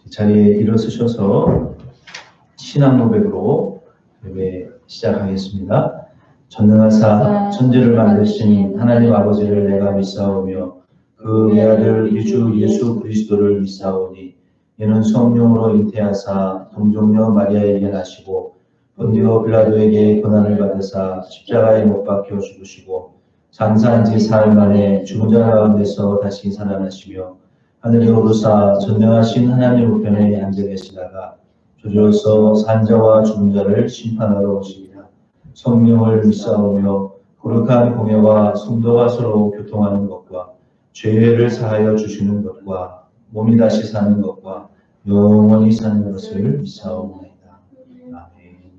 자리에 일어서셔서 신앙 고백으로 예배 시작하겠습니다. 전능하사 천지를 만드신 하나님 아버지를 내가 믿사오며 그 외아들 우리 주 예수 그리스도를 믿사오니 이는 성령으로 잉태하사 동정녀 마리아에게 나시고 본디오 빌라도에게 고난을 받으사 십자가에 못 박혀 죽으시고 장사한 지 사흘 만에 죽은 자 가운데서 다시 살아나시며 하늘에 오르사 전능하신 하나님 우편에 앉아 계시다가 저주로서 산자와 죽은 자를 심판하러 오시리라. 성령을 믿사오며 거룩한 공예와 성도가 서로 교통하는 것과 죄를 사하여 주시는 것과 몸이 다시 사는 것과 영원히 사는 것을 믿사옵나이다. 아멘.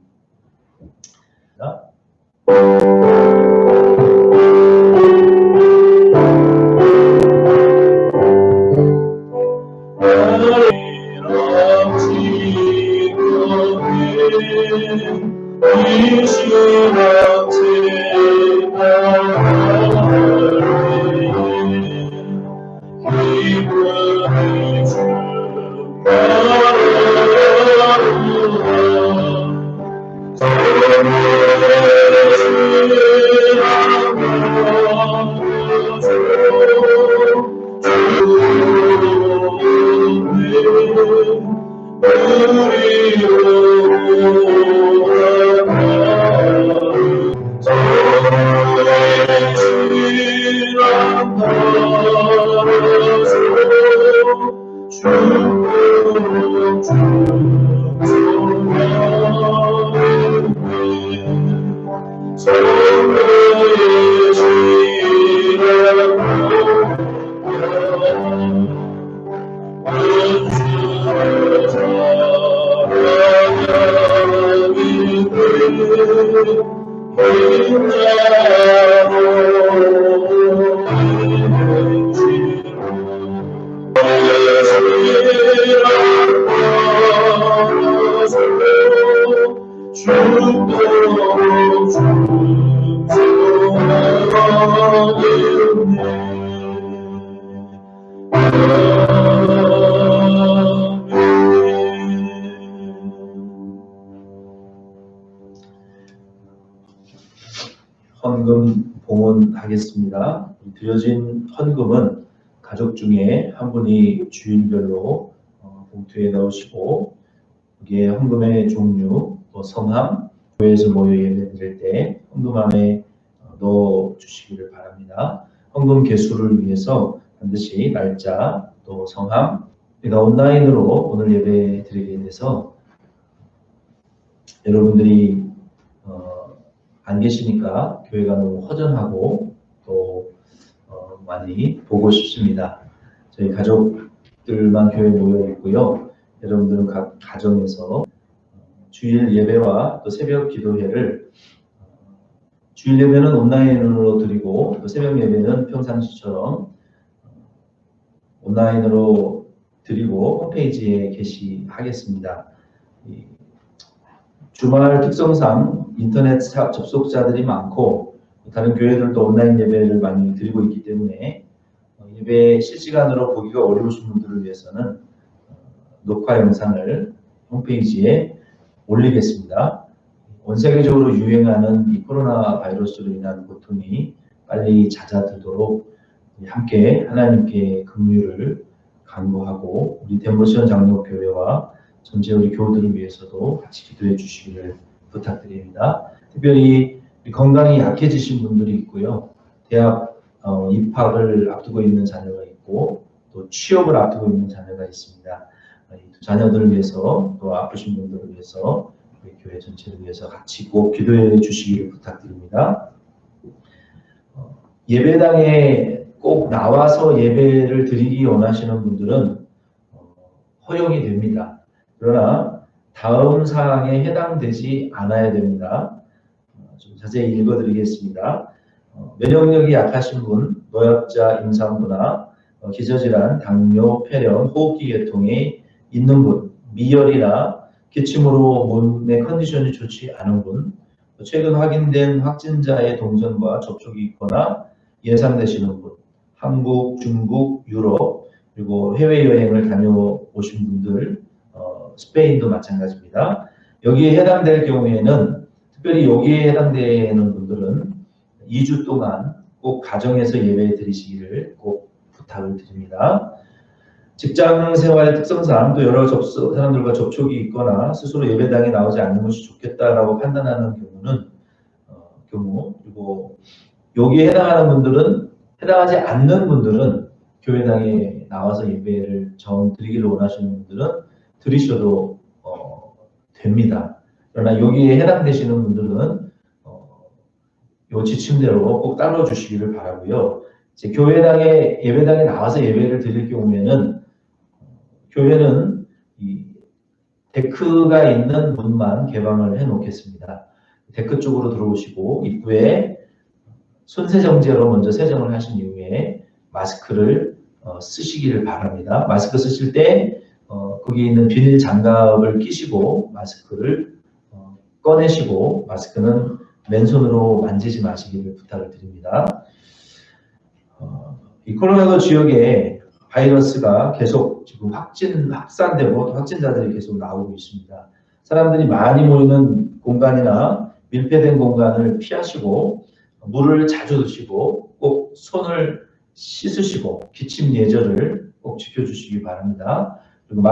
헌금 봉헌하겠습니다. 드려진 헌금은 가족 중에 한 분이 주일별로 봉투에 넣으시고 여기에 헌금의 종류, 또 성함, 교회에서 모여 예배드릴 때 헌금 안에 넣어 주시기를 바랍니다. 헌금 개수를 위해서 반드시 날짜, 또 성함, 제가 온라인으로 오늘 예배 드리게 돼서 여러분들이 안 계시니까 교회가 너무 허전하고 또 많이 보고 싶습니다. 저희 가족들만 교회에 모여 있고요. 여러분들은 각 가정에서 주일 예배와 또 새벽 기도회를 주일 예배는 온라인으로 드리고 또 새벽 예배는 평상시처럼 온라인으로 드리고 홈페이지에 게시하겠습니다. 주말 특성상 인터넷 접속자들이 많고 다른 교회들도 온라인 예배를 많이 드리고 있기 때문에 예배 실시간으로 보기가 어려우신 분들을 위해서는 녹화 영상을 홈페이지에 올리겠습니다. 온 세계적으로 유행하는 이 코로나 바이러스로 인한 고통이 빨리 잦아들도록 함께 하나님께 긍휼을 간구하고 우리 덴버시온 장로교회와 전체 우리 교우들을 위해서도 같이 기도해 주시기를 부탁드립니다. 특별히 건강이 약해지신 분들이 있고요. 대학 입학을 앞두고 있는 자녀가 있고 또 취업을 앞두고 있는 자녀가 있습니다. 이 두 자녀들을 위해서 또 아프신 분들을 위해서 우리 교회 전체를 위해서 같이 꼭 기도해 주시기를 부탁드립니다. 예배당에 꼭 나와서 예배를 드리기 원하시는 분들은 허용이 됩니다. 그러나 다음 사항에 해당되지 않아야 됩니다. 좀 자세히 읽어드리겠습니다. 면역력이 약하신 분, 노약자, 임산부나 기저질환, 당뇨, 폐렴, 호흡기 계통이 있는 분, 미열이나 기침으로 몸의 컨디션이 좋지 않은 분, 최근 확인된 확진자의 동선과 접촉이 있거나 예상되시는 분, 한국, 중국, 유럽, 그리고 해외여행을 다녀오신 분들, 스페인도 마찬가지입니다. 여기에 해당될 경우에는 특별히 여기에 해당되는 분들은 2주 동안 꼭 가정에서 예배 드리시기를 꼭 부탁을 드립니다. 직장 생활 특성상 또 여러 사람들과 접촉이 있거나 스스로 예배당에 나오지 않는 것이 좋겠다라고 판단하는 그리고 여기에 해당하지 않는 분들은 교회당에 나와서 예배를 드리기를 원하시는 분들은 드리셔도 됩니다. 그러나 여기에 해당되시는 분들은 요 지침대로 꼭 따라 주시기를 바라고요. 이제 예배당에 나와서 예배를 드릴 경우에는 교회는 이 데크가 있는 문만 개방을 해 놓겠습니다. 데크 쪽으로 들어오시고 입구에 손세정제로 먼저 세정을 하신 이후에 마스크를 쓰시기를 바랍니다. 마스크 쓰실 때 거기 있는 비닐 장갑을 끼시고 마스크를 꺼내시고 마스크는 맨손으로 만지지 마시기를 부탁을 드립니다. 이 코로나19 지역에 바이러스가 계속 지금 확산되고 확진자들이 계속 나오고 있습니다. 사람들이 많이 모이는 공간이나 밀폐된 공간을 피하시고 물을 자주 드시고 꼭 손을 씻으시고 기침 예절을 꼭 지켜주시기 바랍니다. 그리고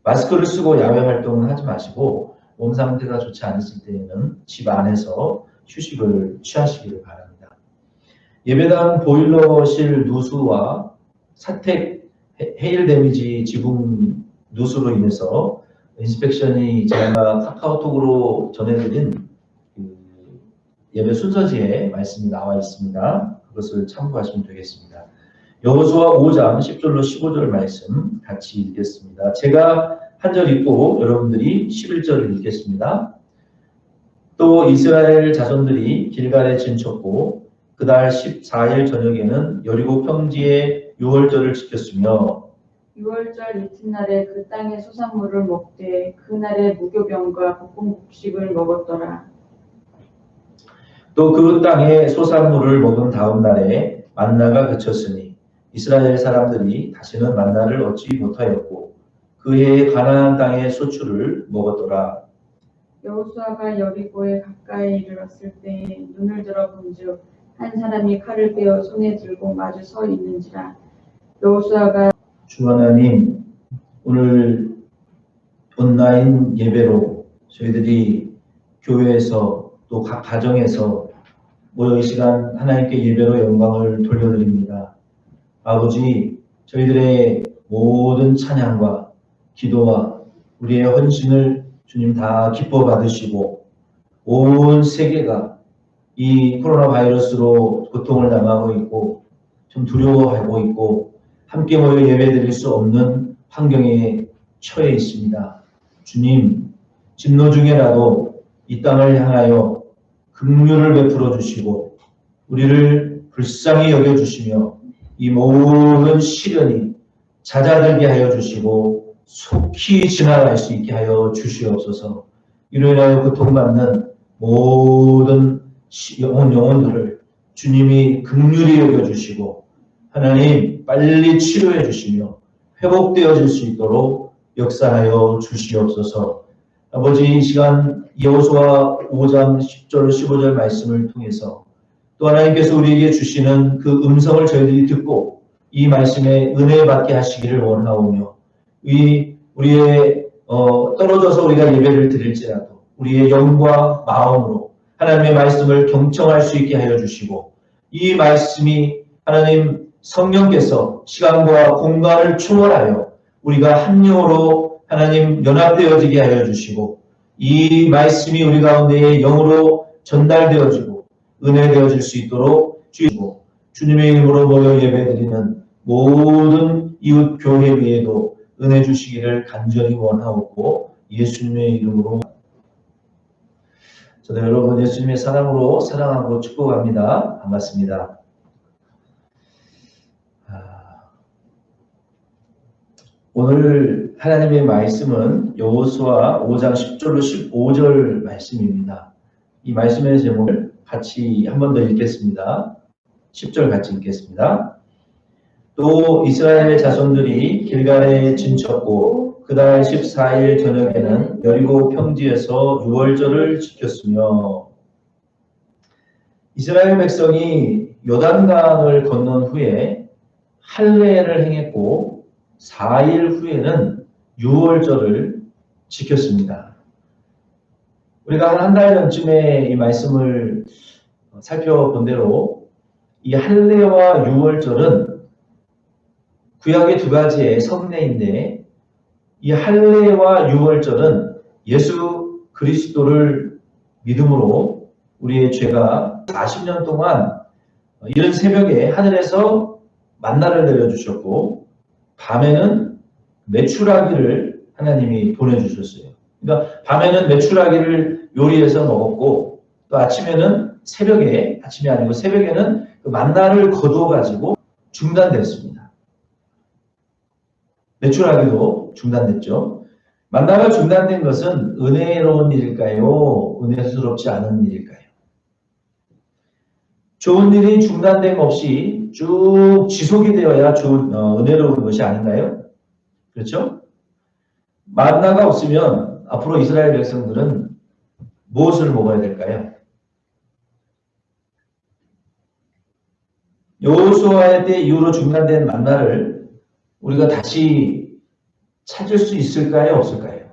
마스크를 쓰고 야외 활동은 하지 마시고 몸 상태가 좋지 않으실 때에는 집 안에서 휴식을 취하시기를 바랍니다. 예배당 보일러실 누수와 사택 해일 데미지 지붕 누수로 인해서 인스펙션이 제가 카카오톡으로 전해드린 예배 순서지에 말씀이 나와 있습니다. 그것을 참고하시면 되겠습니다. 여호수아 5장 10절로 15절 말씀 같이 읽겠습니다. 제가 한 절 읽고 여러분들이 11절을 읽겠습니다. 또 이스라엘 자손들이 길갈에 진쳤고 그달 14일 저녁에는 여리고 평지에 유월절을 지켰으며 유월절 이튿날에 그 땅의 소산물을 먹되 그날에 무교병과 볶음국식을 먹었더라. 또 그 땅의 소산물을 먹은 다음 날에 만나가 그쳤으니 이스라엘 사람들이 다시는 만나를 얻지 못하였고 그 해에 가나안 땅의 소출을 먹었더라. 여호수아가 여리고에 가까이 이르렀을 때에 눈을 들어 본즉 한 사람이 칼을 빼어 손에 들고 마주 서 있는지라. 여호수아가 주 하나님, 오늘 온라인 예배로 저희들이 교회에서 또 각 가정에서 모여 이 시간 하나님께 예배로 영광을 돌려드립니다. 아버지, 저희들의 모든 찬양과 기도와 우리의 헌신을 주님 다 기뻐 받으시고 온 세계가 이 코로나 바이러스로 고통을 당하고 있고 좀 두려워하고 있고 함께 모여 예배드릴 수 없는 환경에 처해 있습니다. 주님, 진노 중에라도 이 땅을 향하여 긍휼을 베풀어 주시고 우리를 불쌍히 여겨주시며 이 모든 시련이 잦아들게 하여 주시고 속히 지나갈 수 있게 하여 주시옵소서. 이로 인하여 고통받는 모든 영혼들을 주님이 긍휼히 여겨주시고 하나님 빨리 치료해 주시며 회복되어질 수 있도록 역사하여 주시옵소서. 아버지, 이 시간 여호수아 5장 10절 15절 말씀을 통해서 또 하나님께서 우리에게 주시는 그 음성을 저희들이 듣고 이 말씀에 은혜 받게 하시기를 원하오며 우리의 떨어져서 우리가 예배를 드릴지라도 우리의 영과 마음으로 하나님의 말씀을 경청할 수 있게 하여 주시고 이 말씀이 하나님 성령께서 시간과 공간을 초월하여 우리가 한 영으로 하나님 연합되어지게 하여 주시고 이 말씀이 우리 가운데에 영으로 전달되어지고 은혜되어질 수 있도록 주시고 주님의 이름으로 모여 예배드리는 모든 이웃 교회 위에도 은혜 주시기를 간절히 원하옵고 예수님의 이름으로 저도 여러분 예수님의 사랑으로 사랑하고 축복합니다. 반갑습니다. 오늘 하나님의 말씀은 여호수아 5장 10절로 15절 말씀입니다. 이 말씀의 제목을 같이 한 번 더 읽겠습니다. 10절 같이 읽겠습니다. 또 이스라엘 자손들이 길갈에 진쳤고 그달 14일 저녁에는 여리고 평지에서 유월절을 지켰으며 이스라엘 백성이 요단강을 건넌 후에 할례를 행했고 4일 후에는 유월절을 지켰습니다. 우리가 한 달 전쯤에 이 말씀을 살펴본 대로 이 할례와 유월절은 구약의 두 가지의 성례인데 이 할례와 유월절은 예수 그리스도를 믿음으로 우리의 죄가 40년 동안 이른 새벽에 하늘에서 만나를 내려주셨고 밤에는 메추라기를 하나님이 보내주셨어요. 그러니까 밤에는 메추라기를 요리해서 먹었고 또 아침에는 새벽에 아침이 아니고 새벽에는 그 만나를 거두어 가지고 중단됐습니다. 메추라기도 중단됐죠. 만나가 중단된 것은 은혜로운 일일까요? 은혜스럽지 않은 일일까요? 좋은 일이 중단됨 없이 쭉 지속이 되어야 은혜로운 것이 아닌가요? 그렇죠? 만나가 없으면 앞으로 이스라엘 백성들은 무엇을 먹어야 될까요? 여호수아의 때 이후로 중단된 만나를 우리가 다시 찾을 수 있을까요? 없을까요?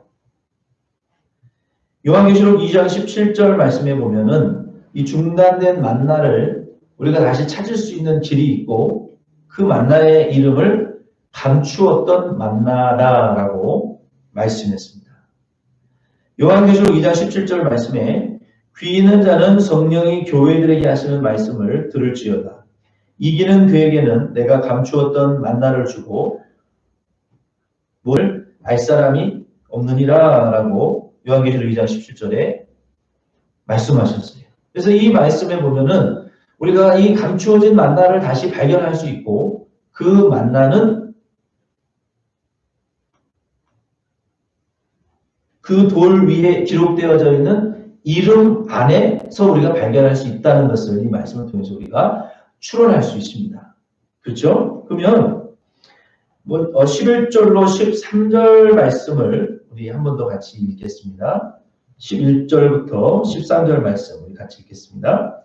요한계시록 2장 17절 말씀에 보면은 이 중단된 만나를 우리가 다시 찾을 수 있는 길이 있고 그 만나의 이름을 감추었던 만나다라고 말씀했습니다. 요한계시록 2장 17절 말씀에 귀 있는 자는 성령이 교회들에게 하시는 말씀을 들을지어다. 이기는 그에게는 내가 감추었던 만나를 주고 뭘 알 사람이 없느니라 라고 요한계시록 2장 17절에 말씀하셨어요. 그래서 이 말씀에 보면은 우리가 이 감추어진 만나를 다시 발견할 수 있고 그 만나는 그 돌 위에 기록되어져 있는 이름 안에서 우리가 발견할 수 있다는 것을 이 말씀을 통해서 우리가 추론할 수 있습니다. 그렇죠? 그러면 11절로 13절 말씀을 우리 한 번 더 같이 읽겠습니다. 11절부터 13절 말씀 우리 같이 읽겠습니다.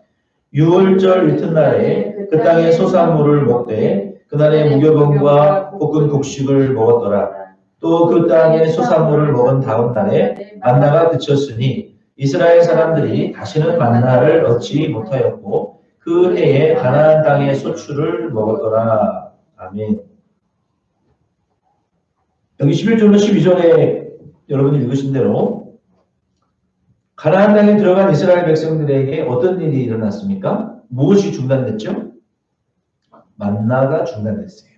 유월절 이튿날에 그 땅의 소산물을 먹되 그날에 무교병과 볶은 곡식을 먹었더라. 또 그 땅의 소산물을 먹은 다음 날에 만나가 그쳤으니 이스라엘 사람들이 다시는 만나를 얻지 못하였고 그 해에 가나안 땅의 소출을 먹었더라. 아멘. 여기 11절로 12절에 여러분이 읽으신 대로 가나안 땅에 들어간 이스라엘 백성들에게 어떤 일이 일어났습니까? 무엇이 중단됐죠? 만나가 중단됐어요.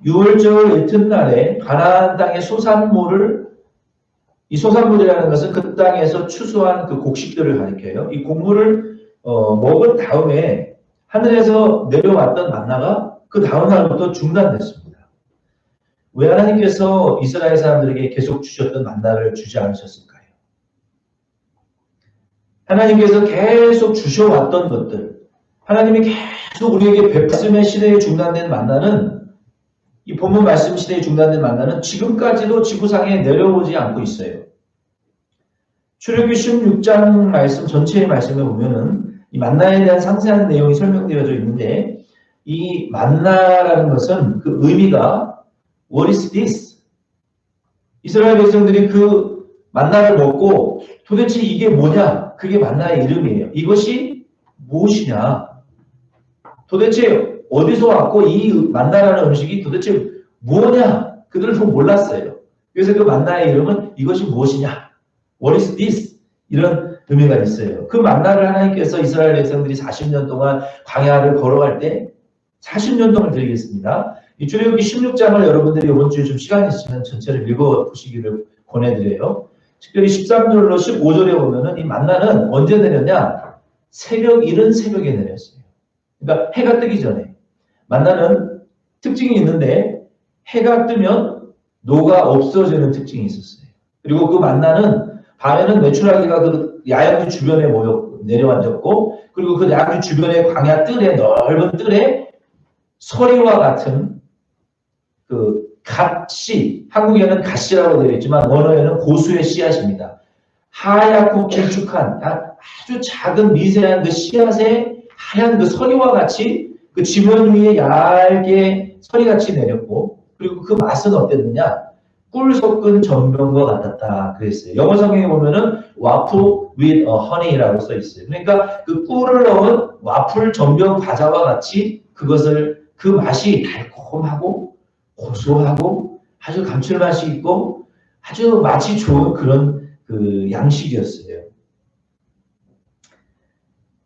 6월절 이튿날에 가나안 땅의 소산물을 이 소산물이라는 것은 그 땅에서 추수한 그 곡식들을 가리켜요. 이 곡물을 먹은 다음에 하늘에서 내려왔던 만나가 그 다음 날부터 중단됐습니다. 왜 하나님께서 이스라엘 사람들에게 계속 주셨던 만나를 주지 않으셨을까요? 하나님께서 계속 주셔왔던 것들, 하나님이 계속 우리에게 베푸심의 시대에 중단된 만나는 이 본문 말씀 시대에 중단된 만나는 지금까지도 지구상에 내려오지 않고 있어요. 출애굽기 16장 말씀 전체의 말씀에 보면은 이 만나에 대한 상세한 내용이 설명되어져 있는데 이 만나라는 것은 그 의미가 What is this? 이스라엘 백성들이 그 만나를 먹고 도대체 이게 뭐냐? 그게 만나의 이름이에요. 이것이 무엇이냐? 도대체 어디서 왔고 이 만나라는 음식이 도대체 뭐냐? 그들도 몰랐어요. 그래서 그 만나의 이름은 이것이 무엇이냐? What is this? 이런 의미가 있어요. 그 만나를 하나님께서 이스라엘 백성들이 40년 동안 광야를 걸어갈 때 40년 동안 드리겠습니다. 이 출애굽기 16장을 여러분들이 이번 주에 좀 시간 있으면 전체를 읽어보시기를 권해드려요. 특별히 13절로 15절에 보면은 이 만나는 언제 내렸냐? 이른 새벽에 내렸어요. 그러니까 해가 뜨기 전에. 만나는 특징이 있는데 해가 뜨면 노가 없어지는 특징이 있었어요. 그리고 그 만나는 밤에는 메추라기가 그 야영지 주변에 내려앉았고 그리고 그 야영지 주변의 광야 뜰에 넓은 뜰에 서리와 같은 그 갓씨, 한국에는 갓씨라고 되어 있지만 원어에는 고수의 씨앗입니다. 하얗고 길쭉한 아주 작은 미세한 그 씨앗에 하얀 그 서리와 같이 그 지면 위에 얇게 서리같이 내렸고, 그리고 그 맛은 어땠느냐? 꿀 섞은 전병과 같았다 그랬어요. 영어 성경에 보면은 와플 with honey라고 써 있어요. 그러니까 그 꿀을 넣은 와플 전병 과자와 같이 그 맛이 달콤하고 고소하고 아주 감칠맛이 있고 아주 맛이 좋은 그런 그 양식이었어요.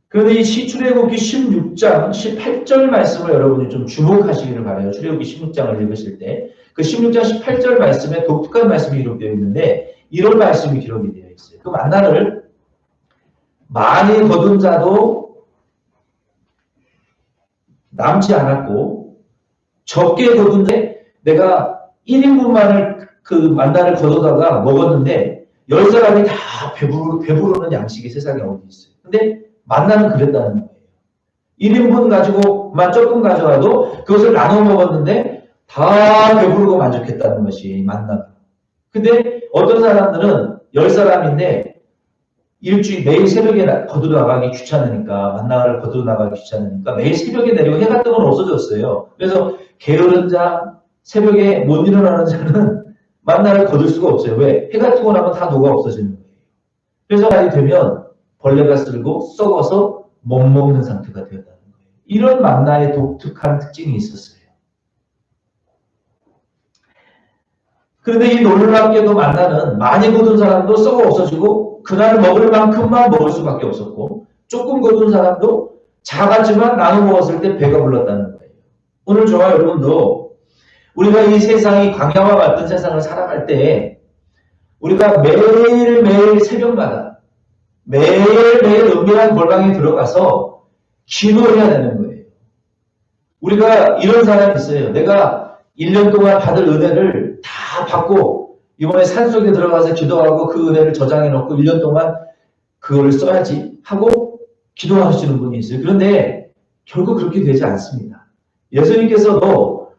그런데 이 출애굽기 16장 18절 말씀을 여러분이 좀 주목하시기를 바라요. 출애굽기 16장을 읽으실 때 그 16장 18절 말씀에 독특한 말씀이 기록되어 있는데 이런 말씀이 기록이 되어 있어요. 그 만나를 많이 거둔 자도 남지 않았고 적게 거둔 자 내가 1인분만을 그 만나를 거두다가 먹었는데 10사람이 다 배부르는 양식이 세상에 어디 있어요. 근데 만나는 그랬다는 거예요. 1인분 가지고만 조금 가져와도 그것을 나눠 먹었는데 다 배부르고 만족했다는 것이 만나. 근데 어떤 사람들은 10사람인데 일주일 매일 새벽에 거두러 나가기 귀찮으니까 만나를 거두러 나가기 귀찮으니까 매일 새벽에 내리고 해가 뜨면 없어졌어요. 그래서 게으른 자, 새벽에 못 일어나는 자는 만나를 거둘 수가 없어요. 왜? 해가 뜨고 나면 다 녹아 없어지는 거예요. 그래서 날이 되면 벌레가 쓸고 썩어서 못 먹는 상태가 되었다는 거예요. 이런 만나의 독특한 특징이 있었어요. 그런데 이 놀랍게도 만나는 많이 거둔 사람도 썩어 없어지고 그날 먹을 만큼만 먹을 수밖에 없었고 조금 거둔 사람도 작았지만 나눠 먹었을 때 배가 불렀다는 거예요. 오늘 저와 여러분도 우리가 이 세상이 광야와 같은 세상을 살아갈 때 우리가 매일매일 새벽마다 매일매일 은밀한 골방에 들어가서 기도해야 되는 거예요. 우리가 이런 사람이 있어요. 내가 1년 동안 받을 은혜를 다 받고 이번에 산속에 들어가서 기도하고 그 은혜를 저장해 놓고 1년 동안 그걸 써야지 하고 기도하시는 분이 있어요. 그런데 결국 그렇게 되지 않습니다. 예수님께서도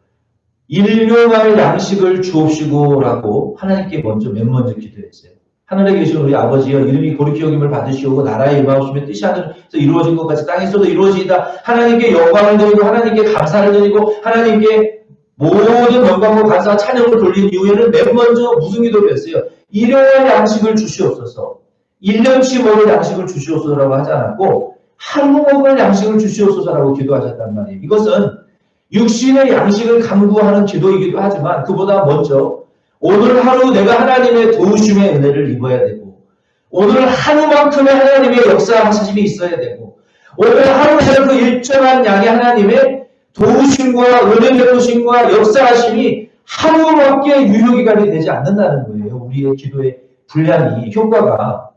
일용할 양식을 주옵시고라고 하나님께 맨 먼저 기도했어요. 하늘에 계신 우리 아버지여 이름이 거룩히 여김을 받으시오고 나라에 임하옵시며 뜻이 하늘에서 이루어진 것 같이 땅에서도 이루어지이다. 하나님께 영광을 드리고 하나님께 감사를 드리고 하나님께 모든 영광과 감사와 찬양을 돌린 이후에는 맨 먼저 무슨 기도를 했어요? 일용할 양식을 주시옵소서. 1년치 먹을 양식을 주시옵소서라고 하지 않았고 하루 먹을 양식을 주시옵소서라고 기도하셨단 말이에요. 이것은 육신의 양식을 강구하는 기도이기도 하지만 그보다 먼저 오늘 하루 내가 하나님의 도우심의 은혜를 입어야 되고 오늘 하루만큼의 하나님의 역사하심이 있어야 되고 오늘 하루에 그 일정한 양의 하나님의 도우심과 은혜 베푸심과 역사하심이 하루밖에 유효기간이 되지 않는다는 거예요. 우리의 기도의 분량이 효과가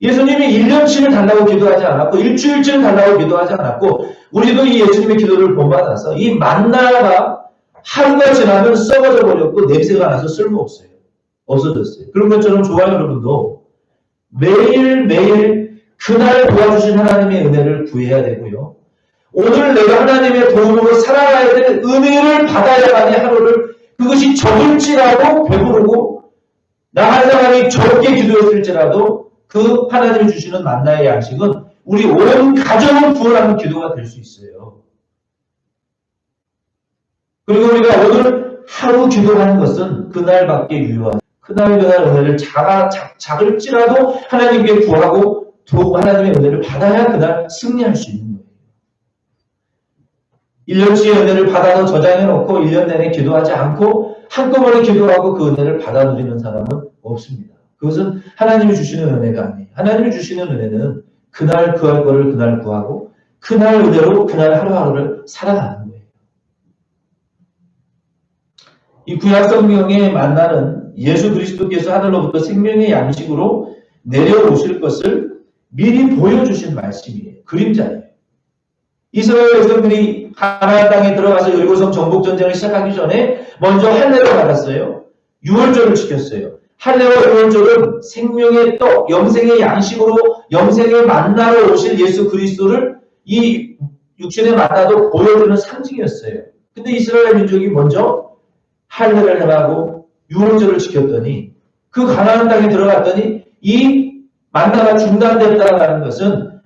예수님이 1년치를 달라고 기도하지 않았고 일주일치를 달라고 기도하지 않았고 우리도 이 예수님의 기도를 본받아서 이 만나가 하루가 지나면 썩어져 버렸고 냄새가 나서 쓸모없어요. 없어졌어요. 그런 것처럼 좋아요 여러분도 매일매일 그날 도와주신 하나님의 은혜를 구해야 되고요. 오늘 내가 하나님의 도움으로 살아가야 되는 은혜를 받아야만이 하루를 그것이 적을지라도 배부르고 나 한 사람이 적게 기도했을지라도 그 하나님이 주시는 만나의 양식은 우리 온 가정을 구원하는 기도가 될 수 있어요. 그리고 우리가 오늘 하루 기도하는 것은 그날밖에 유효한 그날 은혜를 작을지라도 하나님께 구하고 하나님의 은혜를 받아야 그날 승리할 수 있는 거예요. 1년치의 은혜를 받아서 저장해 놓고 1년 내내 기도하지 않고 한꺼번에 기도하고 그 은혜를 받아 누리는 사람은 없습니다. 그것은 하나님이 주시는 은혜가 아니에요. 하나님이 주시는 은혜는 그날 구할 거를 그날 구하고 그날 은혜로 그날 하루하루를 살아가는 거예요. 이 구약 성경에 만나는 예수 그리스도께서 하늘로부터 생명의 양식으로 내려오실 것을 미리 보여주신 말씀이에요. 그림자예요. 이스라엘 백성들이 가나안 땅에 들어가서 여리고성 정복 전쟁을 시작하기 전에 먼저 할례를 받았어요. 유월절을 지켰어요. 할례와 유월절은 생명의 떡, 영생의 양식으로 영생의 만나러 오실 예수 그리스도를 이 육신의 만나도 보여주는 상징이었어요. 근데 이스라엘 민족이 먼저 할례를 행하고 유월절을 지켰더니 그 가나안 땅에 들어갔더니 이 만나가 중단됐다는 것은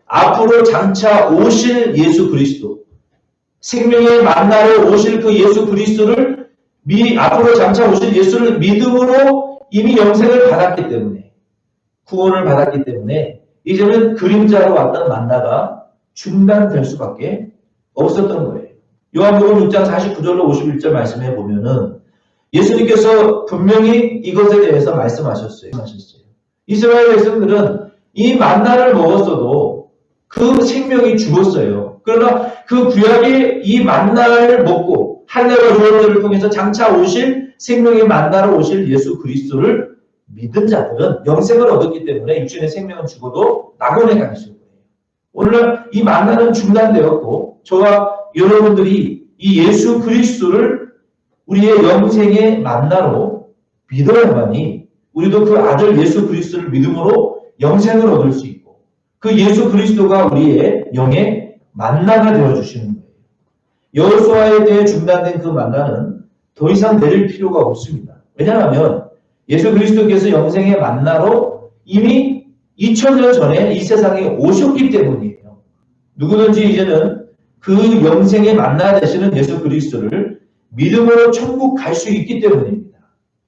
앞으로 장차 오실 예수 그리스도, 생명의 만나로 오실 그 예수 그리스도를 앞으로 장차 오실 예수를 믿음으로 이미 영생을 받았기 때문에, 구원을 받았기 때문에 이제는 그림자로 왔던 만나가 중단될 수밖에 없었던 거예요. 요한복음 6장 49절로 51절 말씀해 보면은 예수님께서 분명히 이것에 대해서 말씀하셨어요. 이스라엘 백성들은 이 만나를 먹었어도 그 생명이 죽었어요. 그러나 그 구약의 이 만나를 먹고 할례와 유월절을 통해서 장차 오실 생명의 만나로 오실 예수 그리스도를 믿은 자들은 영생을 얻었기 때문에 육신의 생명은 죽어도 낙원에 갈 수 있는 거예요. 오늘날 이 만나는 중단되었고 저와 여러분들이 이 예수 그리스도를 우리의 영생의 만나로 믿어야만이 우리도 그 아들 예수 그리스도를 믿음으로 영생을 얻을 수 있고 그 예수 그리스도가 우리의 영의 만나가 되어주시는 거예요. 여호수아에 대해 중단된 그 만나는 더 이상 내릴 필요가 없습니다. 왜냐하면 예수 그리스도께서 영생의 만나로 이미 2000년 전에 이 세상에 오셨기 때문이에요. 누구든지 이제는 그 영생의 만나 되시는 예수 그리스도를 믿음으로 천국 갈 수 있기 때문입니다.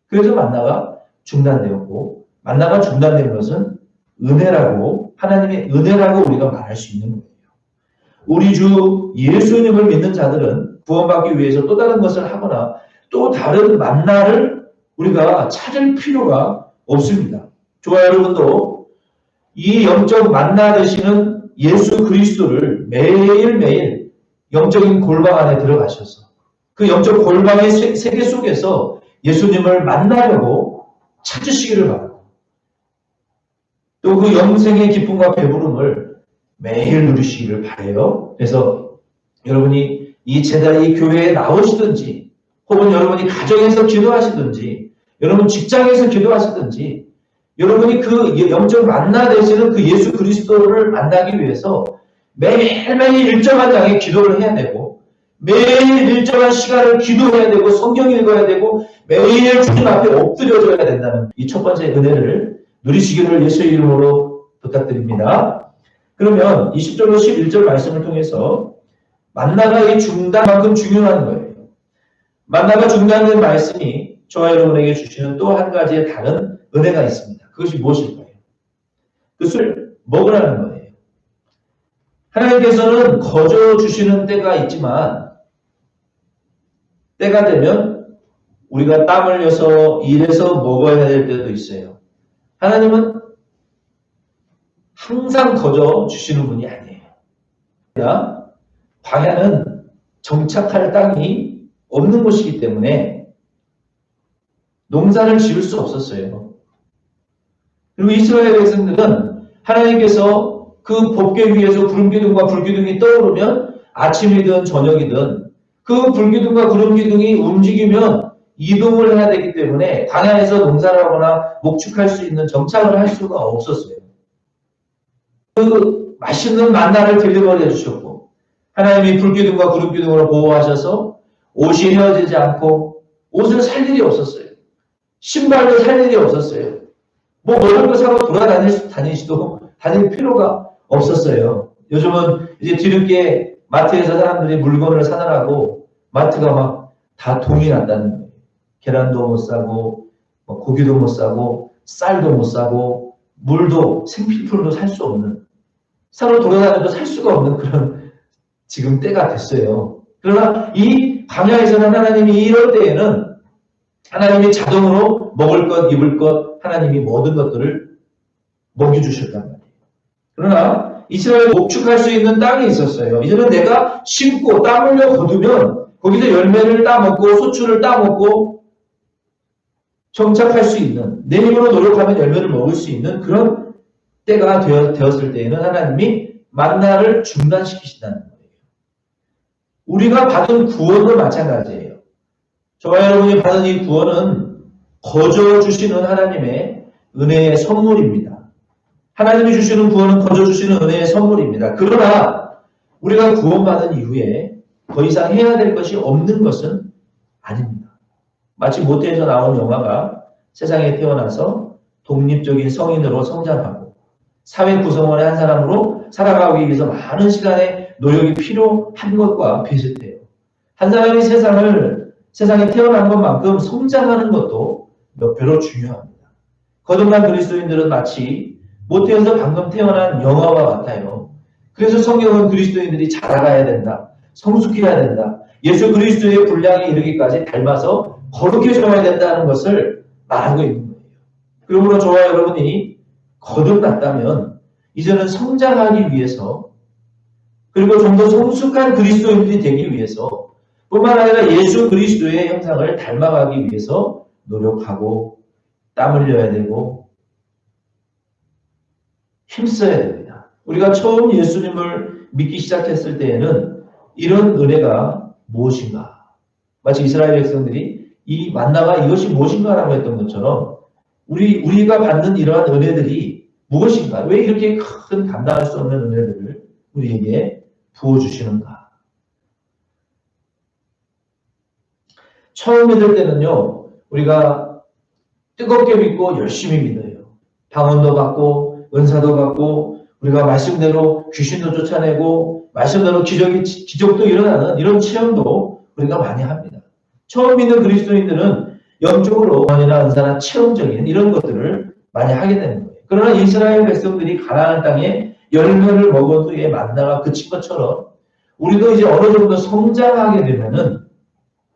그래서 만나가 중단되었고 만나가 중단된 것은 은혜라고 하나님의 은혜라고 우리가 말할 수 있는 거예요. 우리 주 예수님을 믿는 자들은 구원받기 위해서 또 다른 것을 하거나 또 다른 만나를 우리가 찾을 필요가 없습니다. 저와 여러분도 이 영적 만나 되시는 예수 그리스도를 매일매일 영적인 골방 안에 들어가셔서 그 영적 골방의 세계 속에서 예수님을 만나려고 찾으시기를 바라고 또 그 영생의 기쁨과 배부름을 매일 누리시기를 바라요. 그래서 여러분이 이 제단 이 교회에 나오시든지 혹은 여러분이 가정에서 기도하시든지 여러분 직장에서 기도하시든지 여러분이 그 영적 만나 되시는 그 예수 그리스도를 만나기 위해서 매일매일 일정한 양의 기도를 해야 되고 매일 일정한 시간을 기도해야 되고 성경 읽어야 되고 매일 주님 앞에 엎드려져야 된다는 이 첫 번째 은혜를 누리시기를 예수의 이름으로 부탁드립니다. 그러면 20절로 11절 말씀을 통해서 만나가 이 중단만큼 중요한 거예요. 만나가 중단된 말씀이 저와 여러분에게 주시는 또 한 가지의 다른 은혜가 있습니다. 그것이 무엇일까요? 그것을 먹으라는 거예요. 하나님께서는 거저 주시는 때가 있지만 때가 되면 우리가 땀 흘려서 일해서 먹어야 될 때도 있어요. 하나님은 항상 거저 주시는 분이 아니에요. 광야는 정착할 땅이 없는 곳이기 때문에 농사를 지을 수 없었어요. 그리고 이스라엘 백성들은 하나님께서 그 법궤 위에서 구름기둥과 불기둥이 떠오르면 아침이든 저녁이든 그 불기둥과 구름기둥이 움직이면 이동을 해야 되기 때문에 광야에서 농사를 하거나 목축할 수 있는 정착을 할 수가 없었어요. 그 맛있는 만나를 딜리버리 해주셨고 하나님이 불기둥과 구름기둥으로 보호하셔서 옷이 헤어지지 않고 옷을 살 일이 없었어요. 신발도 살 일이 없었어요. 뭐 먹을 거 사고 다닐 필요가 없었어요. 요즘은 이제 뒤늦게 마트에서 사람들이 물건을 사느라고 마트가 막 다 동이 났다는 거예요. 계란도 못 사고 고기도 못 사고 쌀도 못 사고 물도 생필품도 살 수 없는 사러 돌아다녀도 살 수가 없는 그런 지금 때가 됐어요. 그러나 이 광야에서는 하나님이 이럴 때에는 하나님이 자동으로 먹을 것, 입을 것, 하나님이 모든 것들을 먹여주셨단 말이에요. 그러나 이스라엘 목축할 수 있는 땅이 있었어요. 이제는 내가 심고 땀 흘려 거두면 거기서 열매를 따먹고 소출을 따먹고 정착할 수 있는 내 힘으로 노력하면 열매를 먹을 수 있는 그런 때가 되었을 때에는 하나님이 만나를 중단시키신다는 거예요. 우리가 받은 구원도 마찬가지예요. 저와 여러분이 받은 이 구원은 거저 주시는 하나님의 은혜의 선물입니다. 하나님이 주시는 구원은 거저 주시는 은혜의 선물입니다. 그러나 우리가 구원받은 이후에 더 이상 해야 될 것이 없는 것은 아닙니다. 마치 모태에서 나온 영화가 세상에 태어나서 독립적인 성인으로 성장하고 사회 구성원의 한 사람으로 살아가기 위해서 많은 시간의 노력이 필요한 것과 비슷해요. 한 사람이 세상에 태어난 것만큼 성장하는 것도 몇 배로 중요합니다. 거듭난 그리스도인들은 마치 모태에서 방금 태어난 영화와 같아요. 그래서 성경은 그리스도인들이 자라가야 된다. 성숙해야 된다. 예수 그리스도의 분량에 이르기까지 닮아서 거룩해져야 된다는 것을 말하고 있는 거예요. 그러므로 저와 여러분이 거듭났다면 이제는 성장하기 위해서 그리고 좀 더 성숙한 그리스도인들이 되기 위해서 뿐만 아니라 예수 그리스도의 형상을 닮아가기 위해서 노력하고 땀 흘려야 되고 힘써야 됩니다. 우리가 처음 예수님을 믿기 시작했을 때에는 이런 은혜가 무엇인가? 마치 이스라엘 백성들이 이 만나가 이것이 무엇인가라고 했던 것처럼 우리가 받는 이러한 은혜들이 무엇인가? 왜 이렇게 큰 감당할 수 없는 은혜들을 우리에게 부어주시는가? 처음 믿을 때는요, 우리가 뜨겁게 믿고 열심히 믿어요. 방언도 받고, 은사도 받고, 우리가 말씀대로 귀신도 쫓아내고, 말씀대로 기적도 일어나는 이런 체험도 우리가 많이 합니다. 처음 믿는 그리스도인들은 영적으로 언이나 은사나 체험적인 이런 것들을 많이 하게 되는 거예요. 그러나 이스라엘 백성들이 가나안 땅에 열매를 먹은 후에 만나가 그친 것처럼 우리도 이제 어느 정도 성장하게 되면은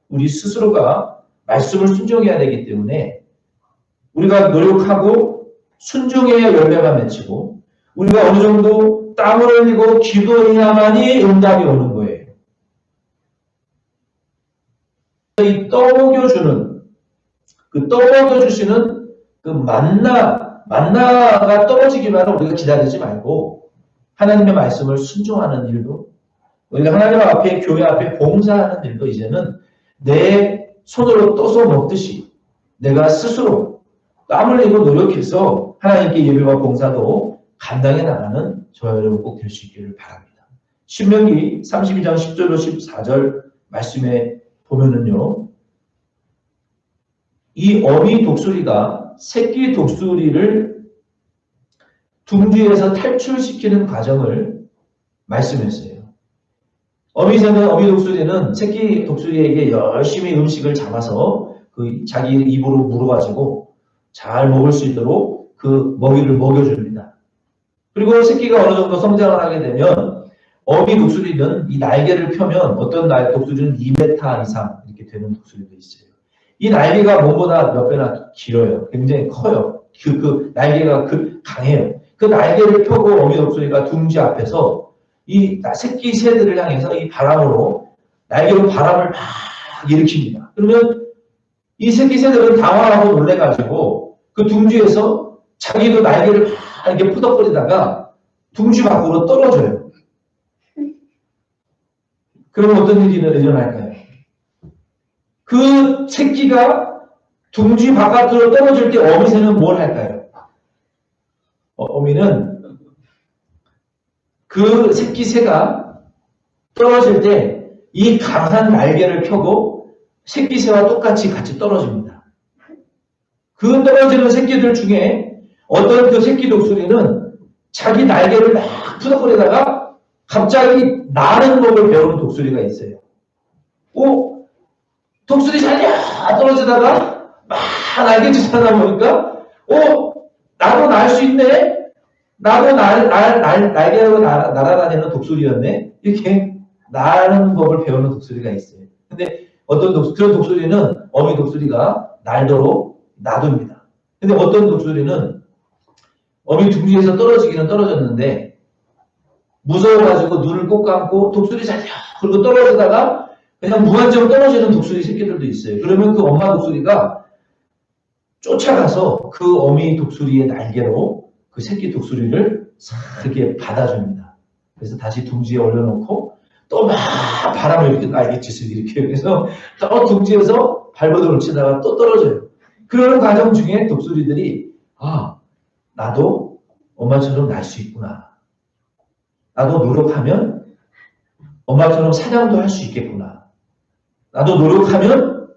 우리 스스로가 말씀을 순종해야 되기 때문에 우리가 노력하고 순종해야 열매가 맺히고 우리가 어느 정도 땀을 흘리고 기도해야만이 응답이 오는 거예요. 이 떠먹여주는 떠먹여주시는 그 만나가 떨어지기만 우리가 기다리지 말고 하나님의 말씀을 순종하는 일도 우리가 하나님 앞에 교회 앞에 봉사하는 일도 이제는 내 손으로 떠서 먹듯이 내가 스스로 땀을 흘리고 노력해서 하나님께 예배와 봉사도 감당해 나가는 저와 여러분 꼭 될 수 있기를 바랍니다. 신명기 32장 10절로 14절 말씀에 보면은요. 이 어미 독수리가 새끼 독수리를 둥지에서 탈출시키는 과정을 말씀했어요. 어미 독수리는 새끼 독수리에게 열심히 음식을 잡아서 그 자기 입으로 물어가지고 잘 먹을 수 있도록 그 먹이를 먹여줍니다. 그리고 새끼가 어느 정도 성장을 하게 되면 어미 독수리는 이 날개를 펴면 어떤 독수리는 2m 이상 이렇게 되는 독수리도 있어요. 이 날개가 몸보다 몇 배나 길어요. 굉장히 커요. 그 날개가 강해요. 그 날개를 펴고 어미 독수리가 둥지 앞에서 이 새끼 새들을 향해서 이 바람으로 날개로 바람을 막 일으킵니다. 그러면 이 새끼 새들은 당황하고 놀래가지고 그 둥지에서 자기도 날개를 막 이렇게 푸덕거리다가 둥지 밖으로 떨어져요. 그러면 어떤 일이 일어날까요? 그 새끼가 둥지 바깥으로 떨어질 때 어미새는 뭘 할까요? 어미는 그 새끼 새가 떨어질 때 이 강한 날개를 펴고 새끼 새와 똑같이 같이 떨어집니다. 그 떨어지는 새끼들 중에 어떤 그 새끼 독수리는 자기 날개를 막 푸덕거리다가 갑자기 나는 법을 배우는 독수리가 있어요. 독수리 잘 떨어지다가 막 날개짓 하다 보니까 나도 날 수 있네? 나도 날개로 날아다니는 독수리였네? 이렇게 나는 법을 배우는 독수리가 있어요. 근데 그런 독수리는 어미 독수리가 날도록 놔둡니다. 근데 어떤 독수리는 어미 둥지에서 떨어지기는 떨어졌는데 무서워가지고 눈을 꼭 감고 독수리 살려 그리고 떨어지다가 그냥 무한정 떨어지는 독수리 새끼들도 있어요. 그러면 그 엄마 독수리가 쫓아가서 그 어미 독수리의 날개로 그 새끼 독수리를 싹 이렇게 받아줍니다. 그래서 다시 둥지에 올려놓고 또 막 바람을 이렇게 날개짓을 일으켜요. 그래서 또 둥지에서 발버둥을 치다가 또 떨어져요. 그러는 과정 중에 독수리들이 나도 엄마처럼 날 수 있구나. 나도 노력하면 엄마처럼 사냥도 할 수 있겠구나. 나도 노력하면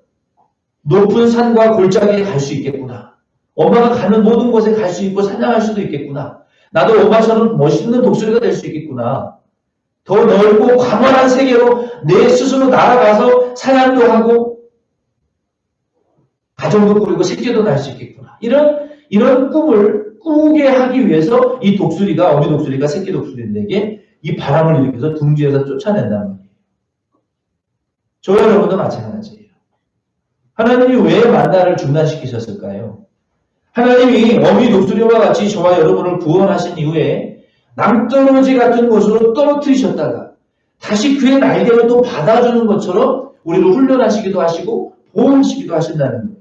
높은 산과 골짜기에 갈 수 있겠구나. 엄마가 가는 모든 곳에 갈 수 있고 사냥할 수도 있겠구나. 나도 엄마처럼 멋있는 독수리가 될 수 있겠구나. 더 넓고 광활한 세계로 내 스스로 날아가서 사냥도 하고 가정도 꾸리고 새끼도 낳을 수 있겠구나. 이런 꿈을 꾸게 하기 위해서 이 독수리가, 어미 독수리가 새끼 독수리들에게 이 바람을 일으켜서 둥지에서 쫓아낸다는 말이에요. 저와 여러분도 마찬가지예요. 하나님이 왜 만나를 중단시키셨을까요? 하나님이 어미 독수리와 같이 저와 여러분을 구원하신 이후에 낭떠러지 같은 곳으로 떨어뜨리셨다가 다시 그의 날개를 또 받아주는 것처럼 우리를 훈련하시기도 하시고 보호하시기도 하신다는 거예요.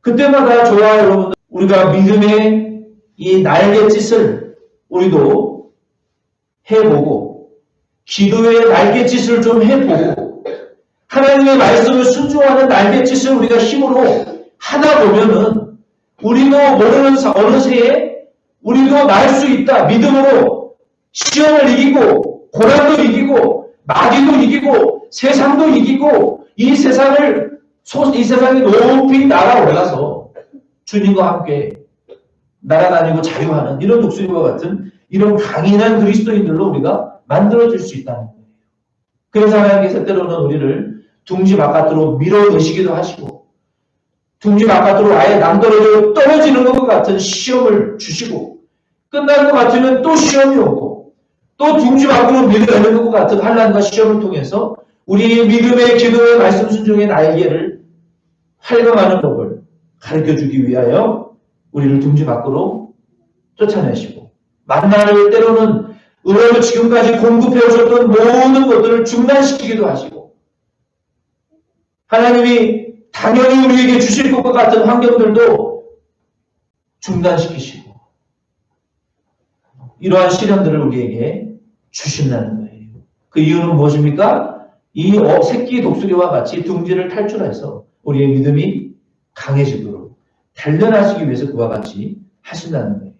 그때마다 저와 여러분들 우리가 믿음의 이 날갯짓을 우리도 해보고 기도의 날갯짓을 좀 해보고 하나님의 말씀을 순종하는 날갯짓을 우리가 힘으로 하다 보면은 우리도 모르는 어느 새에 우리도 날 수 있다. 믿음으로 시험을 이기고 고난도 이기고 마귀도 이기고 세상도 이기고 이 세상이 높이 날아올라서 주님과 함께 날아다니고 자유하는 이런 독수리와 같은 이런 강인한 그리스도인들로 우리가 만들어질 수 있다는 거예요. 그래서 하나님께서 때로는 우리를 둥지 바깥으로 밀어내시기도 하시고 둥지 바깥으로 아예 낭떠러지로 떨어지는 것 같은 시험을 주시고 끝날 것 같으면 또 시험이 오고 또 둥지 밖으로 밀어내는 것 같은 환난과 시험을 통해서 우리 믿음의 기도의 말씀 순종의 날개를 활용하는 법을 가르쳐주기 위하여 우리를 둥지 밖으로 쫓아내시고 만나를 때로는 의외로 지금까지 공급해 오셨던 모든 것들을 중단시키기도 하시고 하나님이 당연히 우리에게 주실 것과 같은 환경들도 중단시키시고 이러한 시련들을 우리에게 주신다는 거예요. 그 이유는 무엇입니까? 이 새끼 독수리와 같이 둥지를 탈출해서 우리의 믿음이 강해지도록 단련하시기 위해서 그와 같이 하신다는 거예요.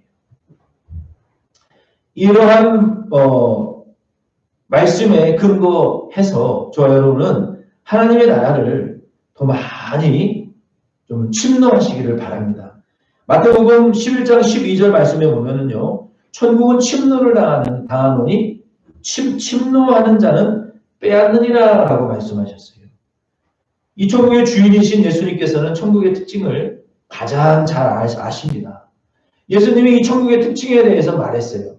이러한 말씀에 근거해서 저와 여러분은 하나님의 나라를 더 많이 좀 침노하시기를 바랍니다. 마태복음 11장 12절 말씀에 보면은요. 천국은 침노를 당하노니 침노하는 자는 빼앗느니라 라고 말씀하셨어요. 이 천국의 주인이신 예수님께서는 천국의 특징을 가장 잘 아십니다. 예수님이 이 천국의 특징에 대해서 말했어요.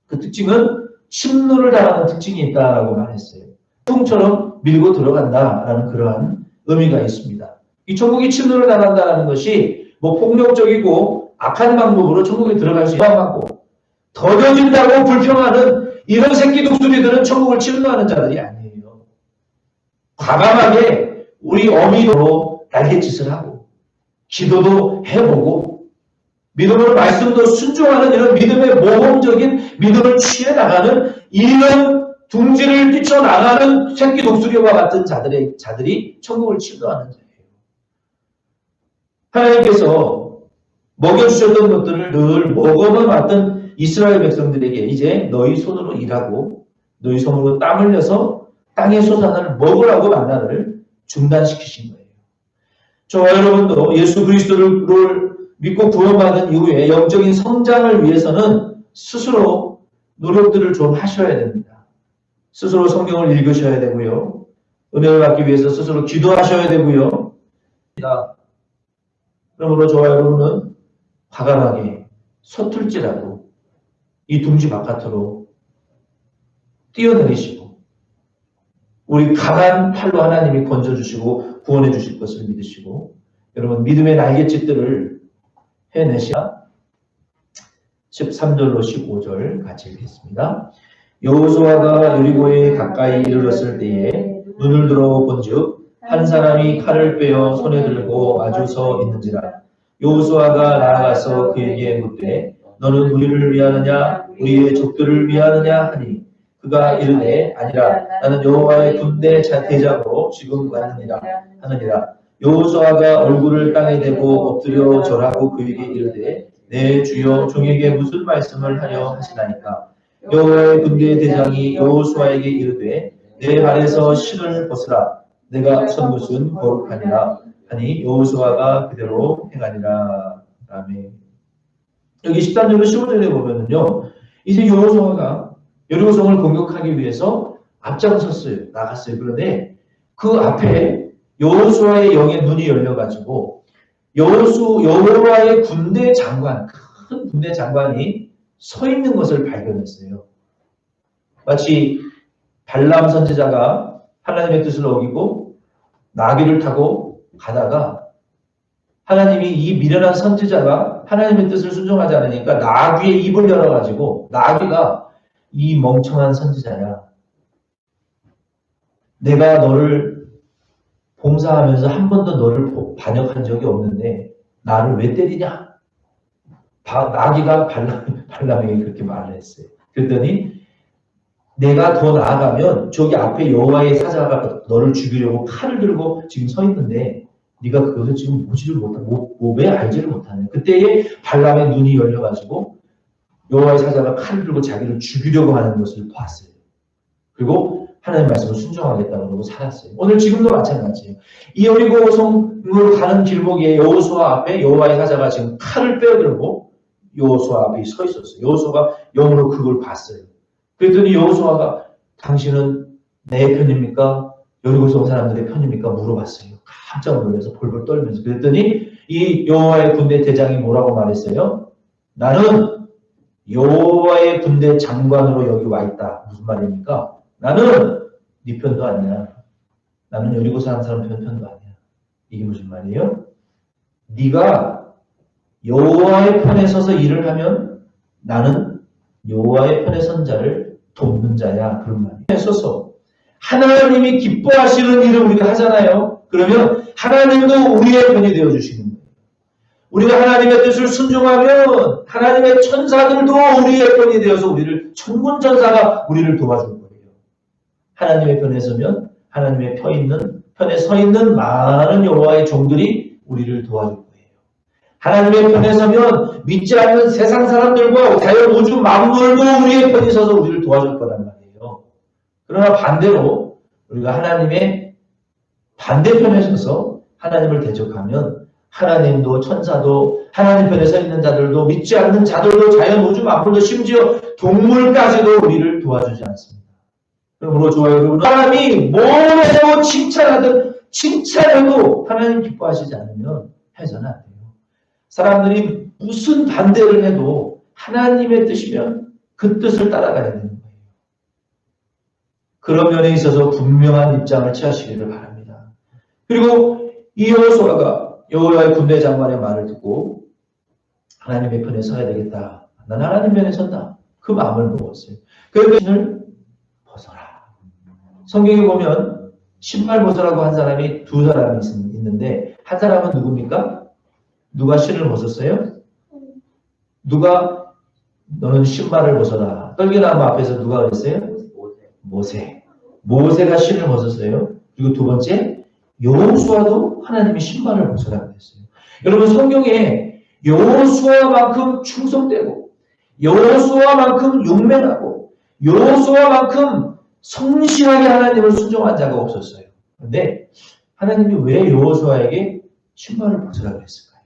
그 특징은 침노를 당하는 특징이 있다라고 말했어요. 풍처럼 밀고 들어간다라는 그러한 의미가 있습니다. 이 천국이 침노를 당한다는 것이 뭐 폭력적이고 악한 방법으로 천국에 들어갈 수 있고 더뎌진다고 불평하는 이런 새끼 독수리들은 천국을 침노하는 자들이 아니에요. 과감하게 우리 어미로 날갯짓을 하고 기도도 해보고 믿음으로 말씀도 순종하는 이런 믿음의 모범적인 믿음을 취해 나가는 이런 둥지를 뛰쳐나가는 새끼 독수리와 같은 자들이 천국을 침노하는 자예요. 하나님께서 먹여주셨던 것들을 늘 먹어만 왔던 이스라엘 백성들에게 이제 너희 손으로 일하고 너희 손으로 땀 흘려서 땅의 소산을 먹으라고 만나를 중단시키신 거예요. 저와 여러분도 예수 그리스도를 믿고 구원받은 이후에 영적인 성장을 위해서는 스스로 노력들을 좀 하셔야 됩니다. 스스로 성경을 읽으셔야 되고요. 은혜를 받기 위해서 스스로 기도하셔야 되고요. 그러므로 저와 여러분은 과감하게 서툴지라도 이 둥지 바깥으로 뛰어내리시고 우리 강한 팔로 하나님이 건져주시고 구원해 주실 것을 믿으시고 여러분 믿음의 날갯짓들을 해내시라. 13절로 15절 같이 읽겠습니다. 여호수아가 여리고에 가까이 이르렀을 때에 눈을 들어 본즉 한 사람이 칼을 빼어 손에 들고 마주 서 있는지라. 여호수아가 나아가서 그에게 묻되 너는 우리를 위하느냐 우리의 족들을 위하느냐 하니 그가 이르되 아니라 나는 여호와의 군대 대장으로 지금 왔느니라 하느니라. 여호수아가 얼굴을 땅에 대고 엎드려 절하고 그에게 이르되 내 주여 종에게 무슨 말씀을 하려 하시나이까. 여호와의 군대의 대장이 여호수아에게 이르되 내 발에서 신을 벗으라. 내가 선 곳은 거룩하니라 하니 여호수아가 그대로 행하니라. 아멘. 여기 13절로 15절에 보면은요, 이제 여호수아가 여리고성을 공격하기 위해서 앞장섰어요. 나갔어요. 그런데 그 앞에 여호수아의 영의 눈이 열려가지고 여호와의 군대 장관, 큰 군대 장관이 서 있는 것을 발견했어요. 마치 발람 선지자가 하나님의 뜻을 어기고 나귀를 타고 가다가 하나님이 이 미련한 선지자가 하나님의 뜻을 순종하지 않으니까 나귀의 입을 열어가지고 나귀가 이 멍청한 선지자야. 내가 너를 봉사하면서 한 번도 너를 반역한 적이 없는데 나를 왜 때리냐? 나귀가 발람에게 그렇게 말을 했어요. 그랬더니 내가 더 나아가면 저기 앞에 여호와의 사자가 너를 죽이려고 칼을 들고 지금 서 있는데 네가 그것을 지금 왜 알지를 못하냐. 그때에 발람의 눈이 열려가지고 여호와의 사자가 칼을 들고 자기를 죽이려고 하는 것을 봤어요. 그리고 하나님의 말씀을 순종하겠다고 그러고 살았어요. 오늘 지금도 마찬가지예요. 이 여리고성으로 가는 길목에 여호수아 앞에 여호와의 사자가 지금 칼을 빼어들고 여호수아 앞에 서 있었어요. 여호수아가 영으로 그걸 봤어요. 그랬더니 여호수아가 당신은 내 편입니까? 여리고성 사람들의 편입니까? 물어봤어요. 깜짝 놀라서 벌벌 떨면서. 그랬더니 이 여호와의 군대 대장이 뭐라고 말했어요? 나는 여호와의 군대 장관으로 여기 와 있다. 무슨 말입니까? 나는 네 편도 아니야. 나는 여리고 사는 사람 편도 아니야. 이게 무슨 말이에요? 네가 여호와의 편에 서서 일을 하면 나는 여호와의 편에 선 자를 돕는 자야. 그런 말이에요. 서서 하나님이 기뻐하시는 일을 우리가 하잖아요. 그러면 하나님도 우리의 편이 되어주시는 거예요. 우리가 하나님의 뜻을 순종하면 하나님의 천사들도 우리의 편이 되어서 우리를 천군 천사가 우리를 도와줄 거예요. 하나님의 편에 서면 하나님의 편에 서 있는 많은 여호와의 종들이 우리를 도와줄 거예요. 하나님의 편에 서면 믿지 않는 세상 사람들과 자연 우주 만물도 우리의 편이 서서 우리를 도와줄 거란 말이에요. 그러나 반대로 우리가 하나님의 반대편에 서서 하나님을 대적하면 하나님도 천사도 하나님 편에 서 있는 자들도 믿지 않는 자들도 자연 우주 만물도 심지어 동물까지도 우리를 도와주지 않습니다. 그러므로 좋아요 여러분, 사람이 뭐라고 칭찬해도 하나님 기뻐하시지 않으면 해서는 안 돼요. 사람들이 무슨 반대를 해도 하나님의 뜻이면 그 뜻을 따라가야 되는 거예요. 그런 면에 있어서 분명한 입장을 취하시기를 바랍니다. 그리고 이 여호수아가 여호와의 군대 장관의 말을 듣고 하나님의 편에 서야 되겠다. 난 하나님 편에 선다. 그 마음을 먹었어요. 그래서 신을 벗어라. 성경에 보면 신발 벗으라고 한 사람이 두 사람이 있는데 한 사람은 누굽니까? 누가 신을 벗었어요? 누가 너는 신발을 벗어라. 떨기나무 앞에서 누가 그랬어요? 모세가 신을 벗었어요. 그리고 두 번째 여호수아도 하나님이 신발을 벗으라 그랬어요. 여러분 성경에 여호수아만큼 충성되고 여호수아만큼 용맹하고 여호수아만큼 성실하게 하나님을 순종한 자가 없었어요. 그런데 하나님이 왜 여호수아에게 신발을 벗으라 그랬을까요?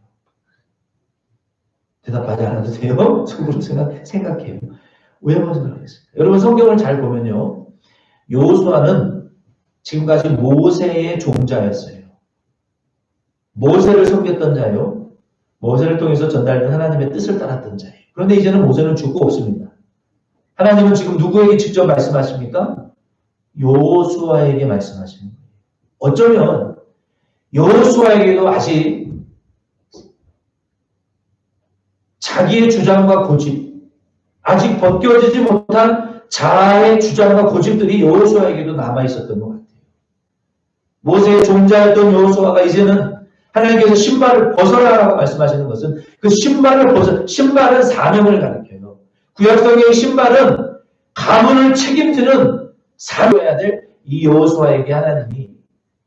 대답하지 않아도 돼요? 속으로 생각해요. 왜 벗으라 그랬을까요? 여러분 성경을 잘 보면요. 여호수아는 지금까지 모세의 종자였어요. 모세를 섬겼던 자요. 모세를 통해서 전달된 하나님의 뜻을 따랐던 자예요. 그런데 이제는 모세는 죽고 없습니다. 하나님은 지금 누구에게 직접 말씀하십니까? 여호수아에게 말씀하시는 거예요. 어쩌면 여호수아에게도 아직 자기의 주장과 고집, 아직 벗겨지지 못한 자아의 주장과 고집들이 여호수아에게도 남아있었던 것 같아요. 모세의 종자였던 여호수아가 이제는 하나님께서 신발을 벗어라라고 말씀하시는 것은 그 신발은 사명을 가리켜요. 구약성경의 신발은 가문을 책임지는 사명해야 될 이 여호수아에게 하나님이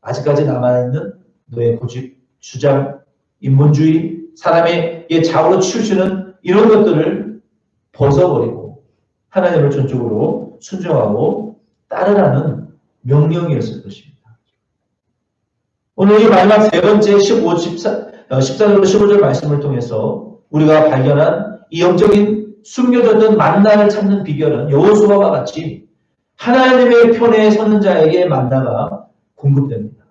아직까지 남아있는 너의 고집, 주장, 인본주의, 사람의 좌우로 치우치는 이런 것들을 벗어버리고 하나님을 전적으로 순종하고 따르라는 명령이었을 것입니다. 오늘 이 마지막 세 번째 14절로 15절 말씀을 통해서 우리가 발견한 이 영적인 숨겨졌던 만나를 찾는 비결은 여호수아와 같이 하나님의 편에 서는 자에게 만나가 공급됩니다.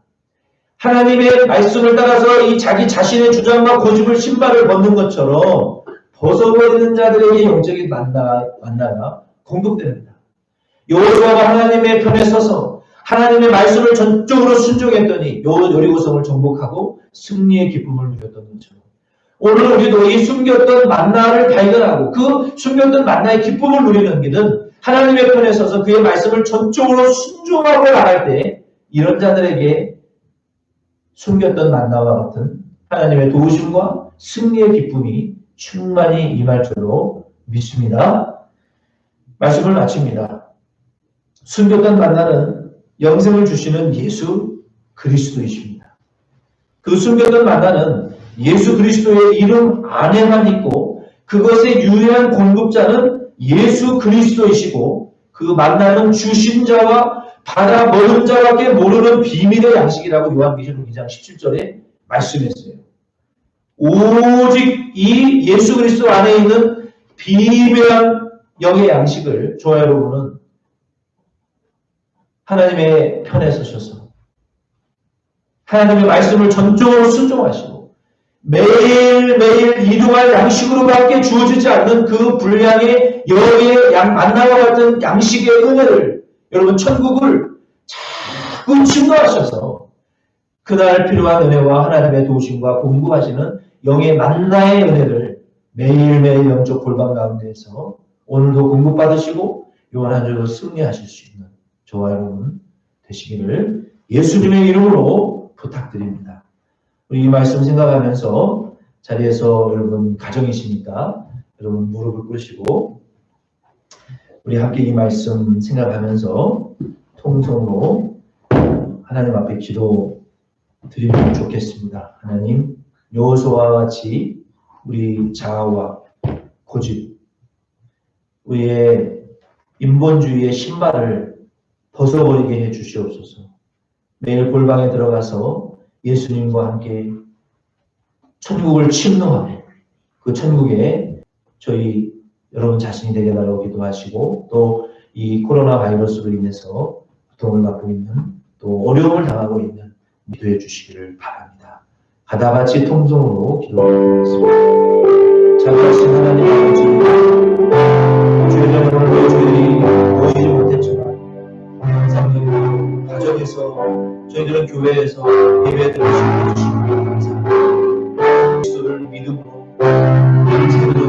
하나님의 말씀을 따라서 이 자기 자신의 주장과 고집을 신발을 벗는 것처럼 벗어버리는 자들에게 영적인 만나가 공급됩니다. 여호수아가 하나님의 편에 서서 하나님의 말씀을 전적으로 순종했더니 여리고성을 정복하고 승리의 기쁨을 누렸던 것처럼 오늘 우리도 이 숨겼던 만나를 발견하고 그 숨겼던 만나의 기쁨을 누리는 길은 하나님의 편에 서서 그의 말씀을 전적으로 순종하고 나갈 때 이런 자들에게 숨겼던 만나와 같은 하나님의 도우심과 승리의 기쁨이 충만히 임할 줄로 믿습니다. 말씀을 마칩니다. 숨겼던 만나는 영생을 주시는 예수 그리스도이십니다. 그 숨겼던 만나는 예수 그리스도의 이름 안에만 있고 그것의 유일한 공급자는 예수 그리스도이시고 그 만나는 주신 자와 받아 먹은 자밖에 모르는 비밀의 양식이라고 요한계시록 2장 17절에 말씀했어요. 오직 이 예수 그리스도 안에 있는 비밀한 영의 양식을 저와 여러분은 하나님의 편에 서셔서 하나님의 말씀을 전적으로 순종하시고 매일매일 일용할 양식으로밖에 주어지지 않는 그 분량의 영의 만나와 같은 양식의 은혜를 여러분 천국을 자꾸 증거하셔서 그날 필요한 은혜와 하나님의 도우심과 공급하시는 영의 만나의 은혜를 매일매일 영적 골방 가운데에서 오늘도 공급받으시고 이번 한 주도 승리하실 수 있는 저와 여러분 되시기를 예수님의 이름으로 부탁드립니다. 우리 이 말씀 생각하면서 자리에서 여러분 가정이시니까 여러분 무릎을 꿇으시고 우리 함께 이 말씀 생각하면서 통성으로 하나님 앞에 기도 드리면 좋겠습니다. 하나님, 여호수아와 같이 우리 자아와 고집, 우리의 인본주의의 신발을 벗어버리게 해 주시옵소서. 매일 골방에 들어가서 예수님과 함께 천국을 침노하며 그 천국에 저희 여러분 자신이 되게 달라고 기도하시고 또 이 코로나 바이러스로 인해서 고통을 받고 있는 또 어려움을 당하고 있는 기도해 주시기를 바랍니다. 가다같이 통성으로 기도하겠습니다. 자비하신 하나님 아버지, 주의 오늘도 저희들이 모이지 못했지만 항상 가정에서 저희들은 교회에서 예배 드리시고 해주시고 감사합니다. 그리스도를 믿음으로 믿음으로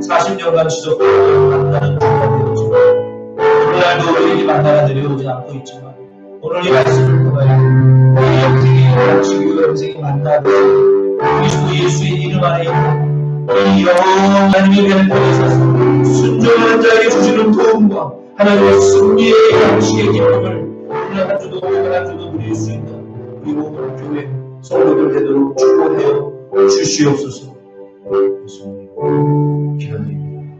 40년간 지속적으로 만나는 주가 되었지만 오늘날도 우리에게 만나가 내려오지 않고 있지만 오늘 이 말씀을 통하여 우리 영생의 양식이고 영생의 만나고 그리스도 예수의 이름 안에 있는 이 하나님의 별편에 서서 순종하는 자에게 주시는 도움과 하나님의 승리의 양식의 기쁨을 오늘 한 주도 오늘 한 주도 누릴 수 있는 우리 모든 교회 성도들 되도록 축복하여 주시옵소서. 예수님 기도드립니다.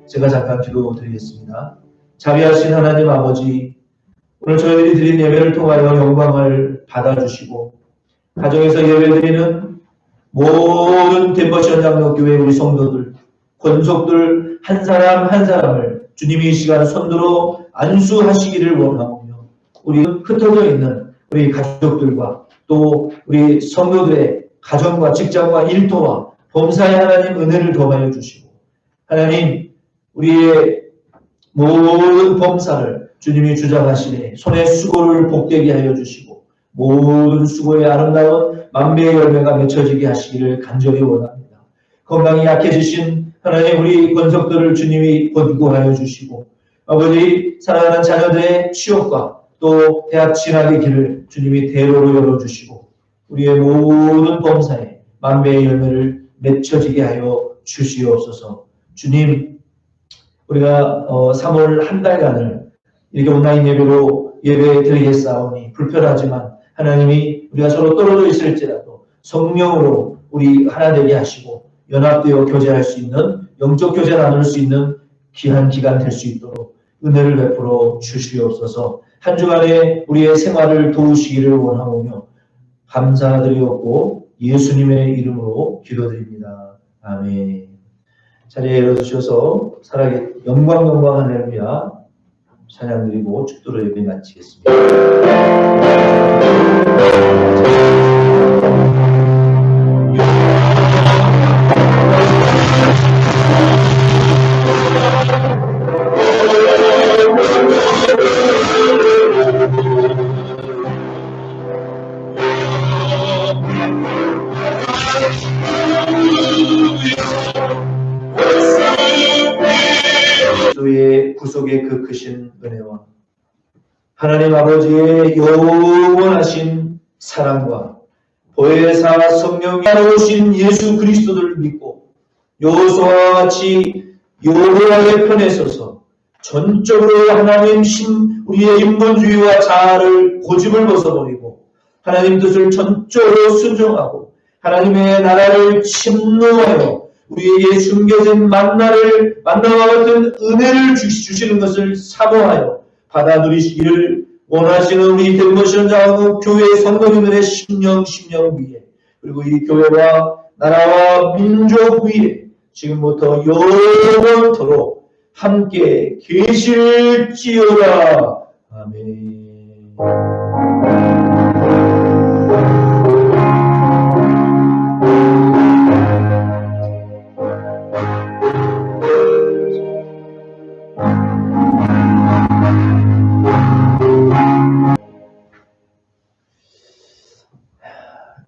제가 잠깐 기도드리겠습니다. 자비하신 하나님 아버지, 오늘 저희들이 드린 예배를 통하여 영광을 받아주시고 가정에서 예배드리는 모든 덴버시언 장로교회 우리 성도들, 권속들 한 사람 한 사람을 주님이 이 시간 손들어 안수하시기를 원하오며 우리 흩어져 있는 우리 가족들과 또 우리 성도들의 가정과 직장과 일터와 범사의 하나님 은혜를 더하여 주시고 하나님 우리의 모든 범사를 주님이 주장하시되 손의 수고를 복되게 하여 주시고 모든 수고의 아름다운 만배의 열매가 맺혀지게 하시기를 간절히 원합니다. 건강이 약해지신 하나님 우리 권속들을 주님이 권고하여 주시고 아버지 사랑하는 자녀들의 취업과 또 대학 진학의 길을 주님이 대로로 열어주시고 우리의 모든 범사에 만배의 열매를 맺혀지게 하여 주시옵소서. 주님 우리가 3월 한 달간을 이렇게 온라인 예배로 예배 드리겠사오니 불편하지만 하나님이 우리가 서로 떨어져 있을지라도 성령으로 우리 하나 되게 하시고 연합되어 교제할 수 있는 영적 교제 나눌 수 있는 귀한 기간 될 수 있도록 은혜를 베풀어 주시옵소서. 한 주간에 우리의 생활을 도우시기를 원하오며 감사드리옵고 예수님의 이름으로 기도드립니다. 아멘. 자리에 일어서셔서 살아계 영광 할렐루야 찬양드리고 축도로 예배 마치겠습니다. 그리스도의 구속의 그 크신 은혜와 하나님 아버지의 영원하신 사랑과 보혜사 성령이 오신 예수 그리스도를 믿고 여호수아와 같이 여호와의 편에 서서 전적으로 하나님 우리의 인본주의와 자아를 고집을 벗어버리고 하나님 뜻을 전적으로 순종하고 하나님의 나라를 침노하여 우리에게 숨겨진 만나와 같은 은혜를 주시는 것을 사모하여 받아 누리시기를 원하시는 우리 덴버시원 장로 교회 성도님들의 심령 위에 그리고 이 교회와 나라와 민족 위에 지금부터 영원토록 함께 계실지어다. 아멘.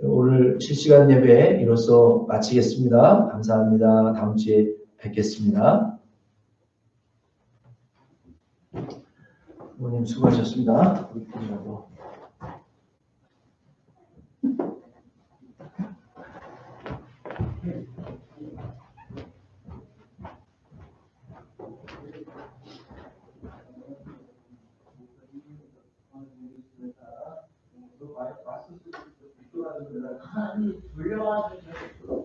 오늘 실시간 예배 이로써 마치겠습니다. 감사합니다. 다음 주에 뵙겠습니다. 부모님 수고하셨습니다. 우리끼리라도. 아니, 돌려가지고